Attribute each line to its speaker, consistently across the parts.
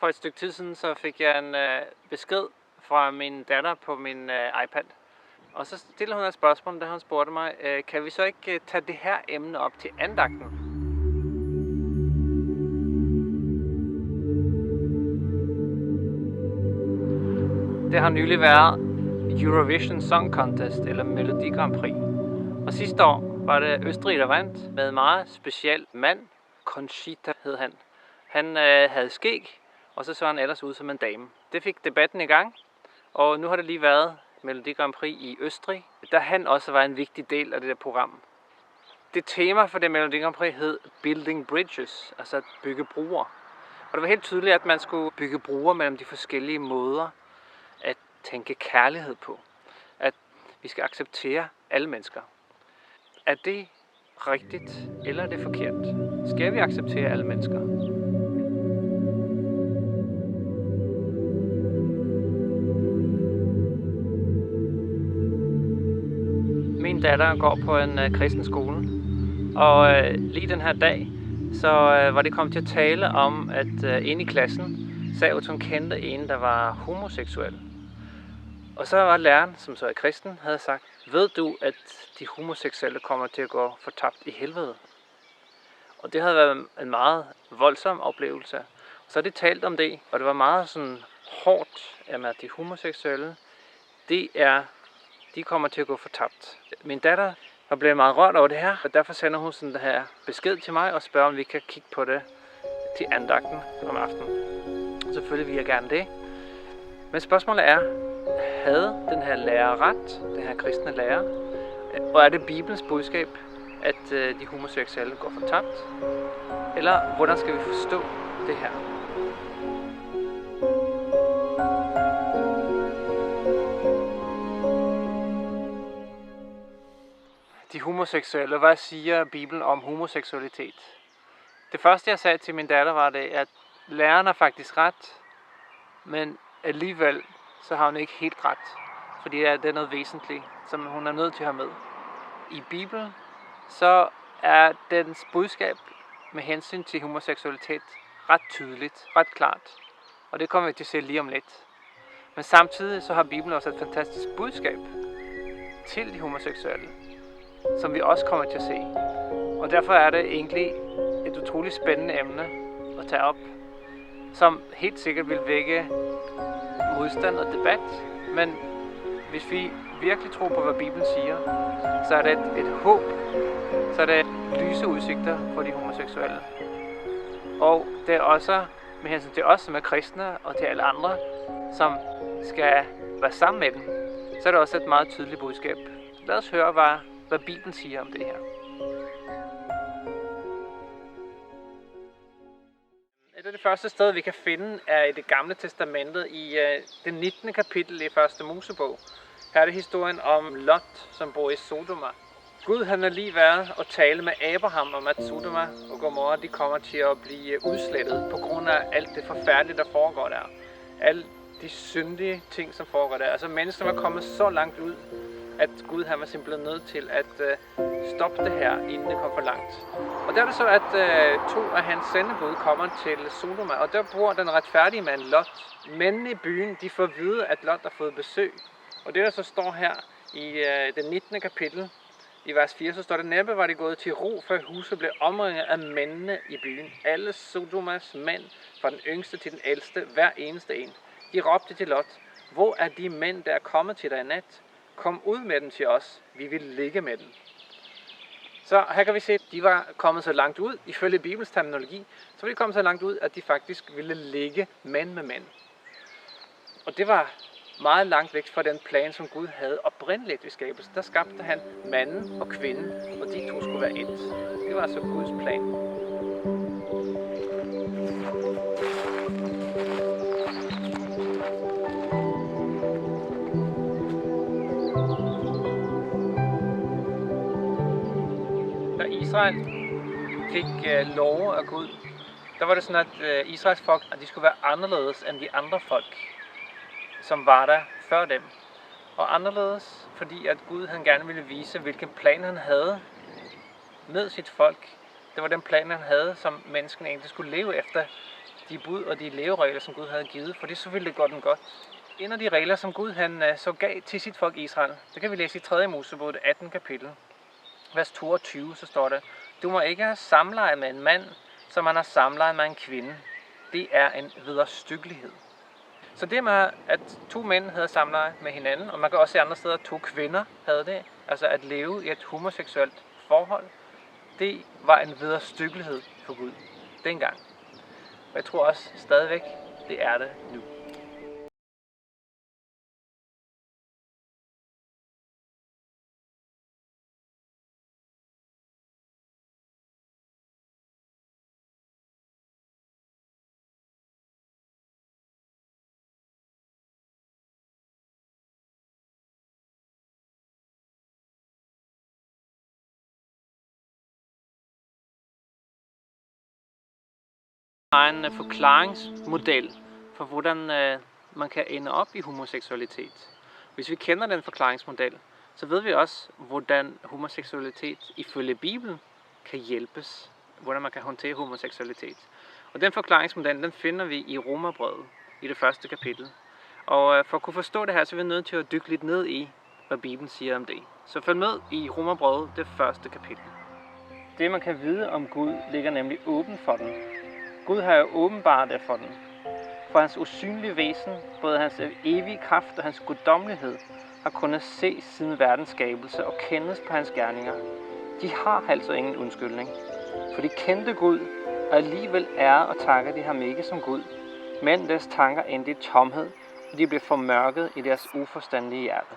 Speaker 1: For et stykke tid siden så fik jeg en besked fra min datter på min iPad. Og så stiller hun et spørgsmål, da hun spurgte mig, kan vi så ikke tage det her emne op til andagten? Det har nylig været Eurovision Song Contest, eller Melodi Grand Prix. Og sidste år var det Østrig, der vandt med en meget speciel mand. Conchita hed han. Han havde skæg, og så han ellers ud som en dame. Det fik debatten i gang, og nu har det lige været Melodi Grand Prix i Østrig, der han også var en vigtig del af det der program. Det tema for det Melodi Grand Prix hed Building Bridges, altså at bygge broer. Og det var helt tydeligt, at man skulle bygge broer mellem de forskellige måder at tænke kærlighed på. At vi skal acceptere alle mennesker. Er det rigtigt, eller er det forkert? Skal vi acceptere alle mennesker? Min datter går på en kristen skole, og lige den her dag, så var det kommet til at tale om, at inde i klassen sagde, at hun kendte en, der var homoseksuel. Og så var læreren, som så er kristen, havde sagt, ved du, at de homoseksuelle kommer til at gå fortabt i helvede? Og det havde været en meget voldsom oplevelse. Og så har de talt om det, og det var meget sådan hårdt, at de homoseksuelle, de kommer til at gå fortabt. Min datter var blevet meget rørt over det her, og derfor sender hun sådan det her besked til mig og spørger, om vi kan kigge på det til andagten om aftenen. Selvfølgelig vil jeg gerne det. Men spørgsmålet er, havde den her lærer ret, den her kristne lærer, og er det Bibelens budskab, at de homoseksuelle går fortabt? Eller hvordan skal vi forstå det her? De homoseksuelle, hvad siger Bibelen om homoseksualitet? Det første jeg sagde til min datter var det, at læreren har faktisk ret, men alligevel så har hun ikke helt ret. Fordi det er noget væsentligt, som hun er nødt til at have med. I Bibelen så er dens budskab med hensyn til homoseksualitet ret tydeligt, ret klart. Og det kommer vi til at se lige om lidt. Men samtidig så har Bibelen også et fantastisk budskab til de homoseksuelle, som vi også kommer til at se. Og derfor er det egentlig et utroligt spændende emne at tage op, som helt sikkert vil vække modstand og debat. Men hvis vi virkelig tror på, hvad Bibelen siger, så er det et håb, så er det lyse udsigter for de homoseksuelle. Og det er også med hensyn til os, som er kristne, og til alle andre, som skal være sammen med dem, så er det også et meget tydeligt budskab. Lad os høre, hvad Bibelen siger om det her. Et af de første steder, vi kan finde, er i det gamle testamentet i det 19. kapitel i 1. Mosebog. Her er det historien om Lot, som bor i Sodoma. Gud han har lige været og tale med Abraham om, at Sodoma og Gomorra de kommer til at blive udslettet på grund af alt det forfærdelige, der foregår der. Alle de syndige ting, som foregår der. Altså mennesker var kommet så langt ud, at Gud han var simpelthen nødt til at stoppe det her, inden det kom for langt. Og der er det så, at to af hans sendebud kommer til Sodoma, og der bor den retfærdige mand Lot. Mændene i byen, de får at vide, at Lot har fået besøg. Og det der så står her i det 19. kapitel, i vers 4, så står det, næppe var de gået til ro, før huset blev omringet af mændene i byen. Alle Sodomas mænd, fra den yngste til den ældste, hver eneste en. De råbte til Lot, hvor er de mænd, der er kommet til dig i nat? Kom ud med dem til os, vi vil ligge med dem. Så her kan vi se, at de var kommet så langt ud, ifølge Bibels terminologi, så var de kommet så langt ud, at de faktisk ville ligge mænd med mænd. Og det var meget langt væk fra den plan, som Gud havde oprindeligt i skabelsen. Der skabte han manden og kvinden, og de to skulle være et. Det var altså Guds plan. Da Israel fik love af Gud, der var det sådan, at Israels folk, at de skulle være anderledes end de andre folk, som var der før dem. Og anderledes, fordi at Gud han gerne ville vise, hvilken plan han havde med sit folk. Det var den plan, han havde, som menneskene egentlig skulle leve efter, de bud og de leveregler, som Gud havde givet, for det så ville det gøre dem godt. En af de regler, som Gud han så gav til sit folk Israel, det kan vi læse i 3. Mosebog, det 18. kapitel. Vers 22, så står det: Du må ikke have samleje med en mand, som man har samleje med en kvinde. Det er en vederstyggelighed. Så det med, at 2 mænd havde samleje med hinanden, og man kan også se andre steder, at 2 kvinder havde det, altså at leve i et homoseksuelt forhold, det var en vederstyggelighed for Gud dengang. Og jeg tror også stadigvæk, det er det nu. Der er en forklaringsmodel for, hvordan man kan ende op i homoseksualitet. Hvis vi kender den forklaringsmodel, så ved vi også, hvordan homoseksualitet ifølge Bibelen kan hjælpes. Hvordan man kan håndtere homoseksualitet. Og den forklaringsmodel, den finder vi i Romerbrevet i det 1. kapitel. Og for at kunne forstå det her, så er vi nødt til at dykke lidt ned i, hvad Bibelen siger om det. Så følg med i Romerbrevet, det 1. kapitel. Det man kan vide om Gud ligger nemlig åbent for den. Gud har jo åbenbart det for den. For hans usynlige væsen, både hans evige kraft og hans guddommelighed, har kunnet ses siden verdens skabelse og kendes på hans gerninger. De har altså ingen undskyldning. For de kendte Gud, og alligevel ærer og takker de ham ikke som Gud, men deres tanker endte i tomhed, og de blev formørket i deres uforstandige hjerte.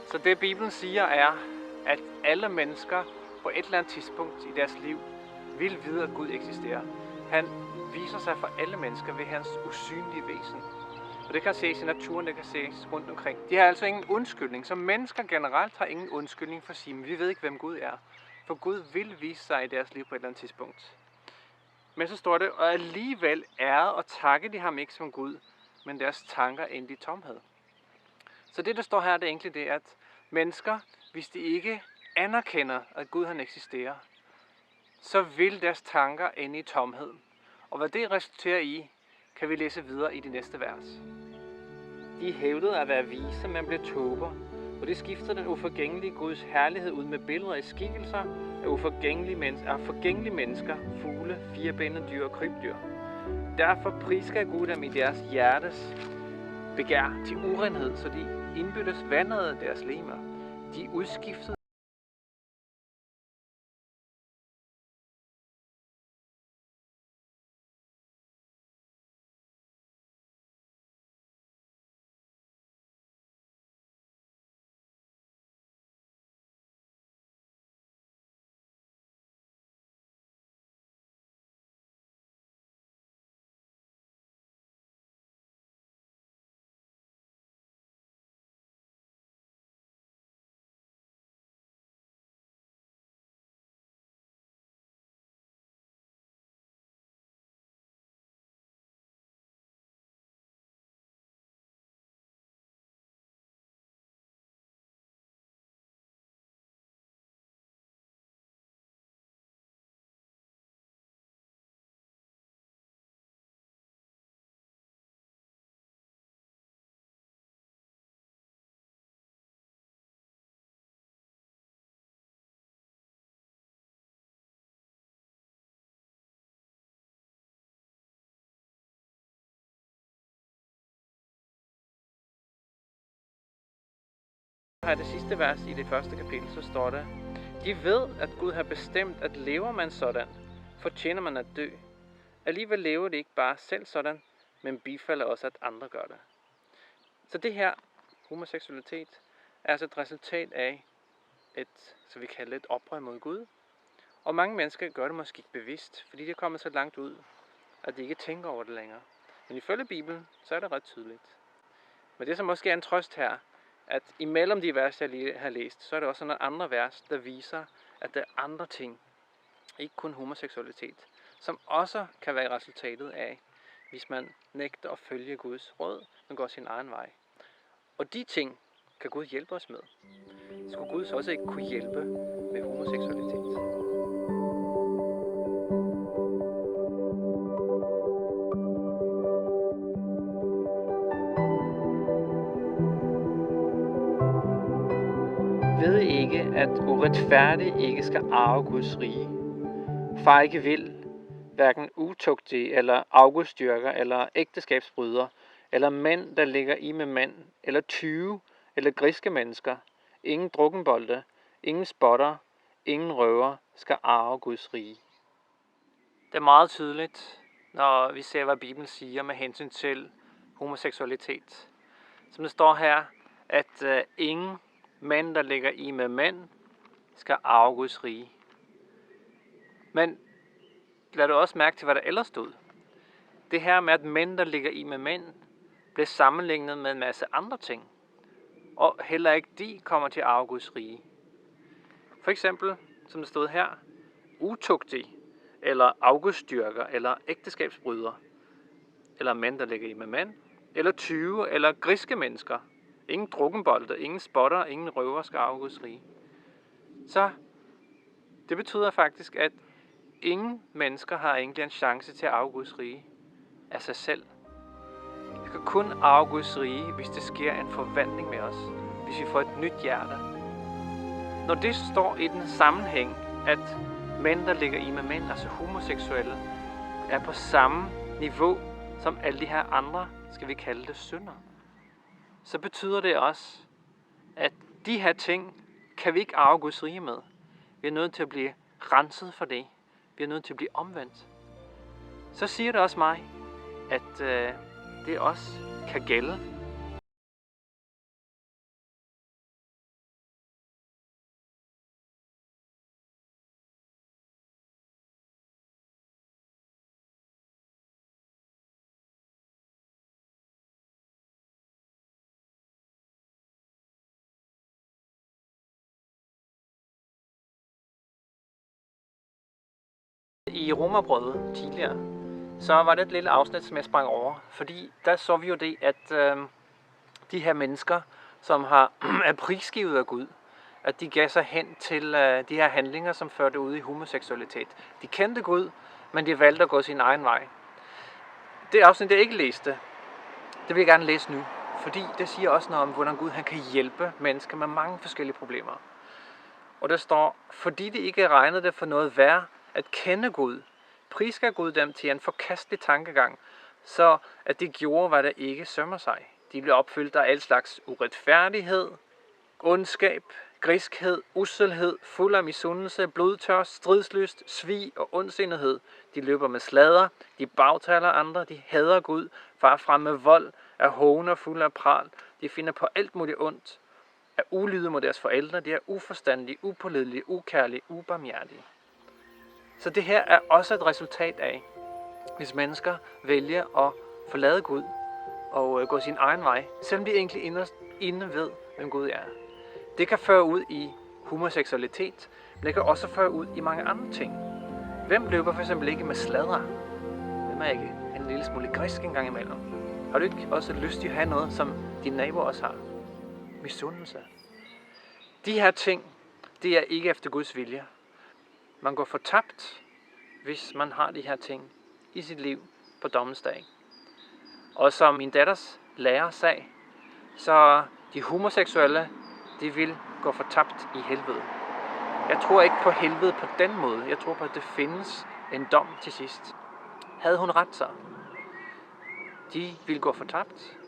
Speaker 1: Så det Bibelen siger er, at alle mennesker på et eller andet tidspunkt i deres liv vil vide, at Gud eksisterer. Han viser sig for alle mennesker ved hans usynlige væsen. Og det kan ses i naturen, det kan ses rundt omkring. De har altså ingen undskyldning. Som mennesker generelt har ingen undskyldning for at sige, vi ved ikke, hvem Gud er. For Gud vil vise sig i deres liv på et eller andet tidspunkt. Men så står det, og alligevel ære og takke de ham ikke som Gud, men deres tanker endte i tomhed. Så det, der står her, det er egentlig det, at mennesker, hvis de ikke anerkender, at Gud han eksisterer, så vil deres tanker ende i tomhed. Og hvad det resulterer i, kan vi læse videre i de næste vers. De hævdede at være vise, men blev tåber, og de skifter den uforgængelige Guds herlighed ud med billeder i skikkelser af forgængelige mennesker, fugle, firbenede dyr og krybdyr. Derfor prisker Gud dem i deres hjertes begær til urenhed, så de indbyttes vandrede deres lemer. De udskiftede her det sidste vers i det 1. kapitel, så står der: De ved, at Gud har bestemt, at lever man sådan, fortjener man at dø. Alligevel lever det ikke bare selv sådan, men bifalder også, at andre gør det. Så det her, homoseksualitet, er altså et resultat af så vi kalder et oprør mod Gud. Og mange mennesker gør det måske ikke bevidst, fordi de er kommet så langt ud, at de ikke tænker over det længere. Men ifølge Bibelen, så er det ret tydeligt. Men det som måske er en trøst her, at imellem de vers, jeg lige har læst, så er der også nogle andre vers, der viser, at der er andre ting, ikke kun homoseksualitet, som også kan være resultatet af hvis man nægter at følge Guds råd, men går sin egen vej. Og de ting kan Gud hjælpe os med. Skulle Gud så også ikke kunne hjælpe med homoseksualitet? Ved I ikke, at uretfærdige ikke skal arve Guds rige? Far ikke vil, hverken utugtige eller afgudstyrker eller ægteskabsbrydere, eller mænd, der ligger i med mænd, eller tyve, eller griske mennesker, ingen drukkenbolde, ingen spotter, ingen røver, skal arve Guds rige. Det er meget tydeligt, når vi ser, hvad Bibelen siger med hensyn til homoseksualitet. Som det står her, at ingen mænd, der ligger i med mænd, skal arve Guds rige. Men lad du også mærke til, hvad der ellers stod. Det her med, at mænd, der ligger i med mænd, blev sammenlignet med en masse andre ting. Og heller ikke de kommer til at arve Guds rige. For eksempel, som det stod her, utugtige, eller afgudstyrker, eller ægteskabsbrydere, eller mænd, der ligger i med mænd, eller tyve, eller griske mennesker. Ingen drukkenbolde, ingen spotter, ingen røver skal arve Guds rige. Så det betyder faktisk, at ingen mennesker har egentlig en chance til at arve Guds rige af sig selv. Vi kan kun arve Guds rige, hvis det sker en forvandling med os. Hvis vi får et nyt hjerte. Når det står i den sammenhæng, at mænd, der ligger i med mænd, altså homoseksuelle, er på samme niveau som alle de her andre, skal vi kalde det synder, så betyder det også, at de her ting kan vi ikke arve Guds rige med. Vi er nødt til at blive renset for det. Vi er nødt til at blive omvendt. Så siger det også mig, at det også kan gælde. I Romerbrevet tidligere, så var det et lille afsnit, som jeg sprang over. Fordi der så vi jo det, at de her mennesker, som er prisgivet af Gud, at de gav sig hen til de her handlinger, som førte ud i homoseksualitet. De kendte Gud, men de valgte at gå sin egen vej. Det afsnit, jeg ikke læste, det vil jeg gerne læse nu. Fordi det siger også noget om, hvordan Gud han kan hjælpe mennesker med mange forskellige problemer. Og der står, fordi de ikke regnede det for noget værd at kende Gud, prisgav Gud dem til en forkastelig tankegang, så at de gjorde, hvad der ikke sømmer sig. De blev opfyldt af al slags uretfærdighed, ondskab, griskhed, usselhed, fuld af misundelse, blodtørst, stridslyst, svig og ondsindighed. De løber med sladder, de bagtaler andre, de hader Gud, farer frem med vold, er håner fuld af pral, de finder på alt muligt ondt, er ulydige mod deres forældre, de er uforstandige, upålidelige, ukærlige, ubarmhjertige. Så det her er også et resultat af, hvis mennesker vælger at forlade Gud og gå sin egen vej, selvom de egentlig inderst inde ved, hvem Gud er. Det kan føre ud i homoseksualitet, men det kan også føre ud i mange andre ting. Hvem løber for eksempel ikke med sladder? Hvem er ikke en lille smule grisk en gang imellem? Har du ikke også lyst til at have noget, som dine naboer også har? Misundelse. De her ting, det er ikke efter Guds vilje. Man går fortabt, hvis man har de her ting i sit liv på dommens dag. Og som min datters lærer sagde, så de homoseksuelle, de vil gå fortabt i helvede. Jeg tror ikke på helvede på den måde. Jeg tror på, at det findes en dom til sidst. Havde hun ret så? De vil gå fortabt,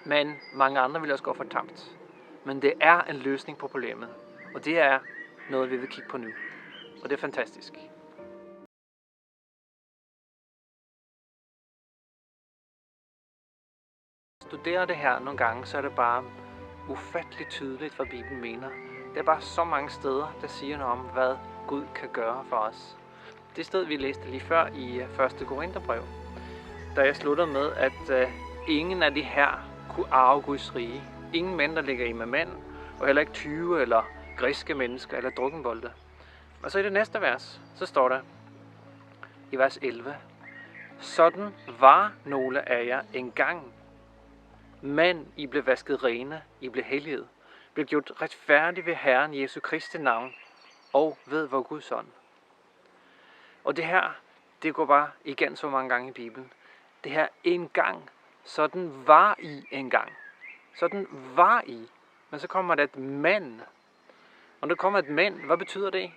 Speaker 1: men mange andre vil også gå fortabt. Men det er en løsning på problemet, og det er noget, vi vil kigge på nu. Og det er fantastisk. Studerer det her nogle gange, så er det bare ufatteligt tydeligt, hvad Bibelen mener. Det er bare så mange steder, der siger noget om, hvad Gud kan gøre for os. Det sted, vi læste lige før i 1. Korintherbrev, da jeg sluttede med, at ingen af de her kunne arve Guds rige. Ingen mænd, der ligger i med mænd, og heller ikke tyve eller griske mennesker eller drukkenbolde. Og så i det næste vers, så står der i vers 11, sådan var nogle af jer engang. Men I blev vasket rene, I blev helliget, blev gjort retfærdige ved Herren Jesu Kristi navn og ved vor Guds ånd. Og det her, det går bare igen så mange gange i Bibelen. Det her engang, sådan var I engang. Sådan var I. Men så kommer der et men. Og når der kommer et men, hvad betyder det?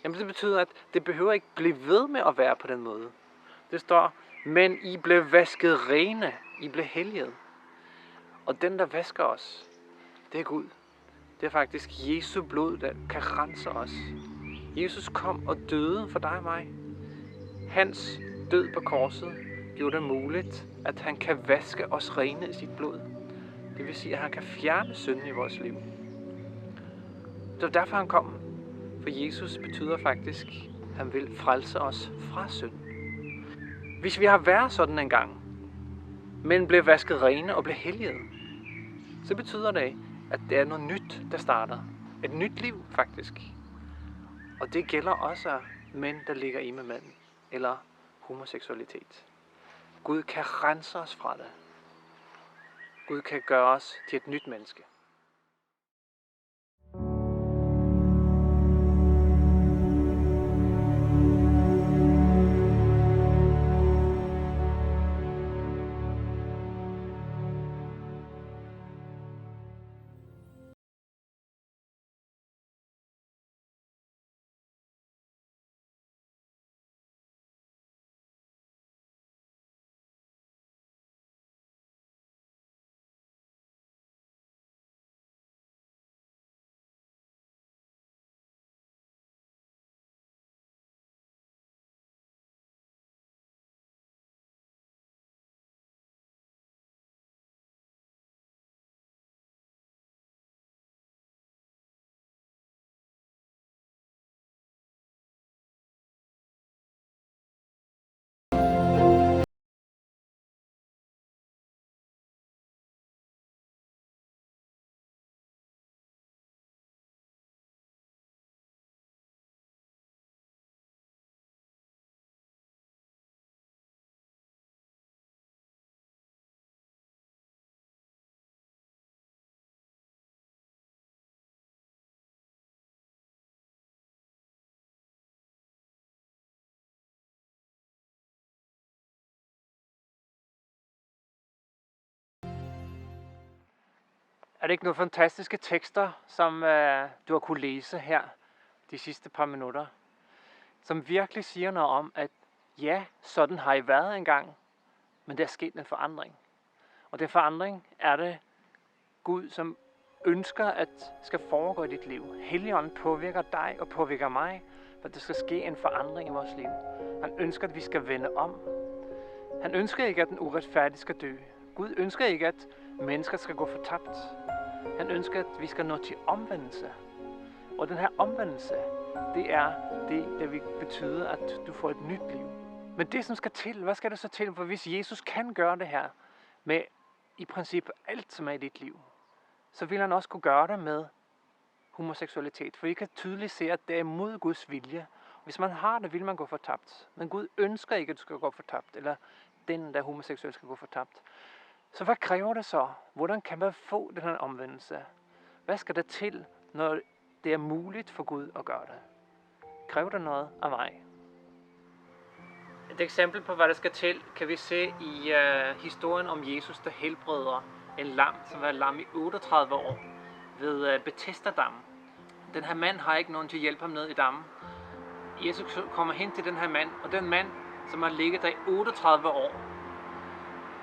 Speaker 1: Jamen det betyder, at det behøver ikke blive ved med at være på den måde. Det står, men I blev vasket rene, I blev helliget. Og den, der vasker os, det er Gud. Det er faktisk Jesu blod, der kan rense os. Jesus kom og døde for dig og mig. Hans død på korset gjorde det muligt, at han kan vaske os rene i sit blod. Det vil sige, at han kan fjerne synden i vores liv. Det er derfor han kom. For Jesus betyder faktisk, at han vil frelse os fra synd. Hvis vi har været sådan en gang, men blev vasket rene og blev helliget, så betyder det, at det er noget nyt, der starter. Et nyt liv faktisk. Og det gælder også mænd, der ligger i med mænd, eller homoseksualitet. Gud kan rense os fra det. Gud kan gøre os til et nyt menneske. Er det ikke nogle fantastiske tekster, som du har kunne læse her de sidste par minutter? Som virkelig siger noget om, at ja, sådan har I været engang, men der er sket en forandring. Og den forandring er det Gud, som ønsker, at skal foregå i dit liv. Helligånden påvirker dig og påvirker mig, for der skal ske en forandring i vores liv. Han ønsker, at vi skal vende om. Han ønsker ikke, at den uretfærdige skal dø. Gud ønsker ikke, at mennesker skal gå fortabt. Han ønsker, at vi skal nå til omvendelse. Og den her omvendelse, det er det, der vil betyde, at du får et nyt liv. Men det, som skal til, hvad skal det så til? For hvis Jesus kan gøre det her med i princippet alt, som er i dit liv, så vil han også kunne gøre det med homoseksualitet. For I kan tydeligt se, at det er imod Guds vilje. Hvis man har det, vil man gå fortabt. Men Gud ønsker ikke, at du skal gå fortabt, eller den, der homoseksuel, skal gå fortabt. Så hvad kræver det så? Hvordan kan man få den her omvendelse? Hvad skal der til, når det er muligt for Gud at gøre det? Kræver det noget af mig? Et eksempel på, hvad der skal til, kan vi se i historien om Jesus, der helbreder en lam, som var lam i 38 år ved Betesda-dammen. Den her mand har ikke nogen til at hjælpe ham ned i dammen. Jesus kommer hen til den her mand, og den mand, som har ligget der i 38 år,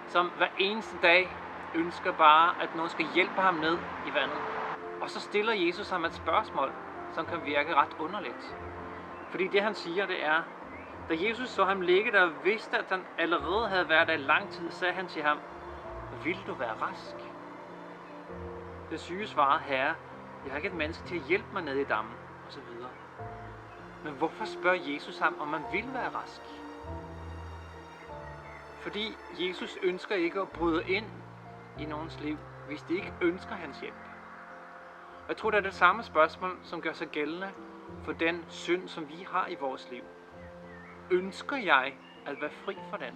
Speaker 1: som hver eneste dag ønsker bare, at nogen skal hjælpe ham ned i vandet. Og så stiller Jesus ham et spørgsmål, som kan virke ret underligt. Fordi det han siger, det er, da Jesus så ham ligge der og vidste, at han allerede havde været der i lang tid, sagde han til ham, vil du være rask? Det syge svarede, herre, jeg har ikke et menneske til at hjælpe mig ned i dammen, og så videre. Men hvorfor spørger Jesus ham, om man vil være rask? Fordi Jesus ønsker ikke at bryde ind i nogens liv, hvis de ikke ønsker hans hjælp. Jeg tror, det er det samme spørgsmål, som gør sig gældende for den synd, som vi har i vores liv. Ønsker jeg at være fri for den?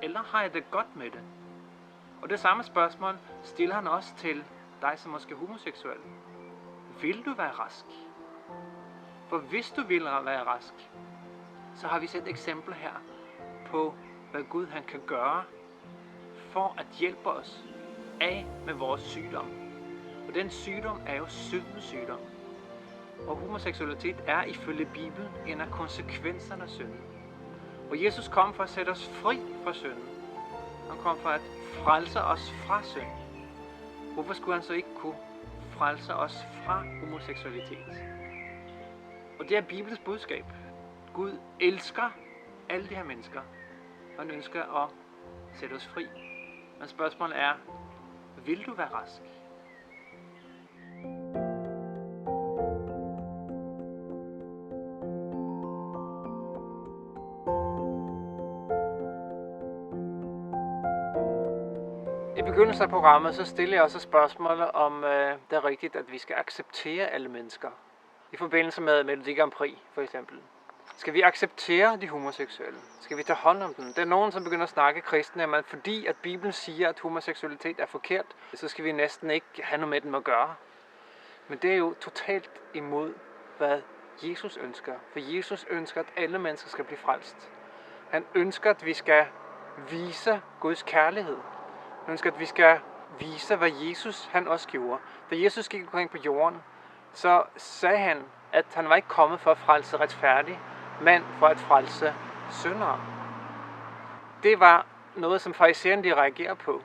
Speaker 1: eller har jeg det godt med det? Og det samme spørgsmål stiller han også til dig, som måske er homoseksuel. Vil du være rask? For hvis du vil være rask, så har vi set eksempler her på, hvad Gud han kan gøre for at hjælpe os af med vores sygdom. Og den sygdom er jo syndens sygdom. Og homoseksualitet er ifølge Bibelen en af konsekvenserne af synden. Og Jesus kom for at sætte os fri fra synden. Han kom for at frelse os fra synd. Hvorfor skulle han så ikke kunne frelse os fra homoseksualitet? Og det er Bibelens budskab. Gud elsker alle de her mennesker. Han ønsker at sætte os fri. Men spørgsmålet er, vil du være rask? I begyndelsen af programmet så stiller jeg også spørgsmålet om det er rigtigt, at vi skal acceptere alle mennesker. I forbindelse med Melodi Grand Prix for eksempel. Skal vi acceptere de homoseksuelle? Skal vi tage hånd om dem? Der er nogen, som begynder at snakke kristne, men fordi at Bibelen siger, at homoseksualitet er forkert, så skal vi næsten ikke have noget med dem at gøre. Men det er jo totalt imod, hvad Jesus ønsker. For Jesus ønsker, at alle mennesker skal blive frelst. Han ønsker, at vi skal vise Guds kærlighed. Han ønsker, at vi skal vise, hvad Jesus han også gjorde. Da Jesus gik omkring på jorden, så sagde han, at han var ikke kommet for at frelse retfærdige, men for at frelse syndere. Det var noget, som farisæerne de reagerer på.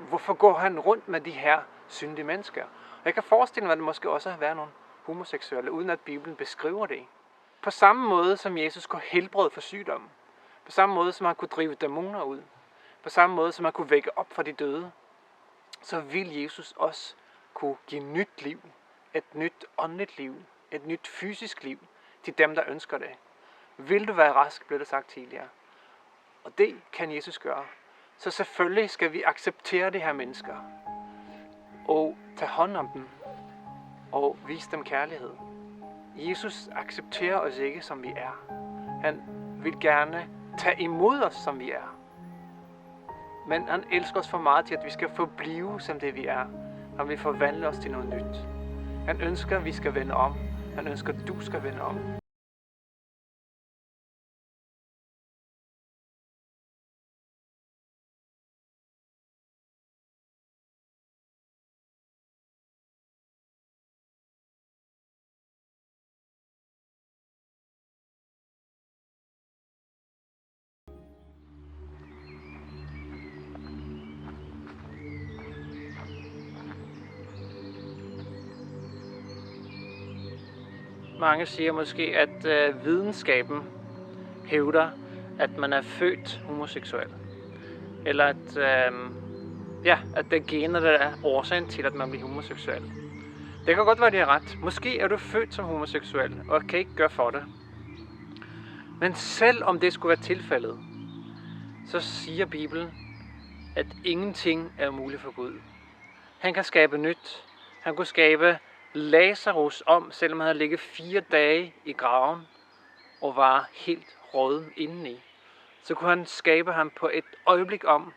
Speaker 1: Hvorfor går han rundt med de her syndige mennesker? Og jeg kan forestille mig, at det måske også har været nogle homoseksuelle, uden at Bibelen beskriver det. På samme måde, som Jesus kunne helbrede for sygdommen. På samme måde, som han kunne drive dæmoner ud. På samme måde, som han kunne vække op fra de døde. Så vil Jesus også kunne give nyt liv. Et nyt åndeligt liv. Et nyt fysisk liv til dem, der ønsker det. Vil du være rask, blev det sagt tidligere. Og det kan Jesus gøre. Så selvfølgelig skal vi acceptere de her mennesker. Og tage hånd om dem. Og vise dem kærlighed. Jesus accepterer os ikke, som vi er. Han vil gerne tage imod os, som vi er. Men han elsker os for meget til, at vi skal forblive, som det vi er. Han vil forvandle os til noget nyt. Han ønsker, at vi skal vende om. Han ønsker, at du skal vende om. Mange siger måske, at videnskaben hævder, at man er født homoseksuel. Eller at, at det er gener, der er årsagen til, at man bliver homoseksuel. Det kan godt være, det er ret. Måske er du født som homoseksuel, og kan ikke gøre for det. Men selv om det skulle være tilfældet, så siger Bibelen, at ingenting er muligt for Gud. Han kan skabe nyt. Han kunne skabe Lazarus om, selvom han havde ligget 4 dage i graven og var helt rådden indeni. Så kunne han skabe ham på et øjeblik om,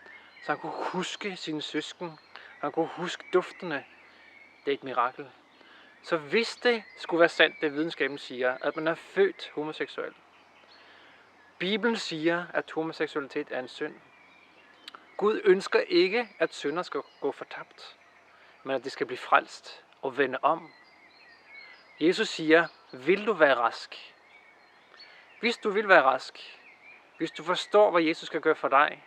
Speaker 1: så han kunne huske sine søsken. Han kunne huske duftene. Det er et mirakel. Så hvis det skulle være sandt, det videnskaben siger, at man er født homoseksuel. Bibelen siger, at homoseksualitet er en synd. Gud ønsker ikke, at synder skal gå fortabt, men at det skal blive frelst og vende om. Jesus siger, vil du være rask? Hvis du vil være rask, hvis du forstår, hvad Jesus skal gøre for dig,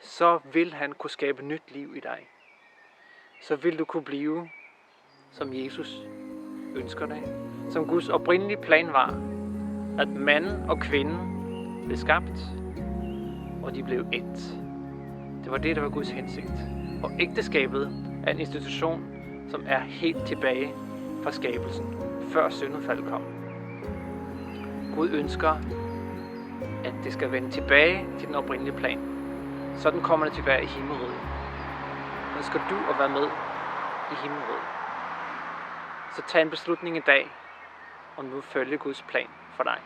Speaker 1: så vil han kunne skabe nyt liv i dig. Så vil du kunne blive, som Jesus ønsker dig. Som Guds oprindelige plan var, at mand og kvinde blev skabt, og de blev ét. Det var det, der var Guds hensigt. Og ægteskabet er en institution, som er helt tilbage fra skabelsen, før syndefaldet kom. Gud ønsker, at det skal vende tilbage til den oprindelige plan. Sådan kommer det til at være i himmelriget. Nu skal du at være med i himmelriget. Så tag en beslutning i dag, og nu følge Guds plan for dig.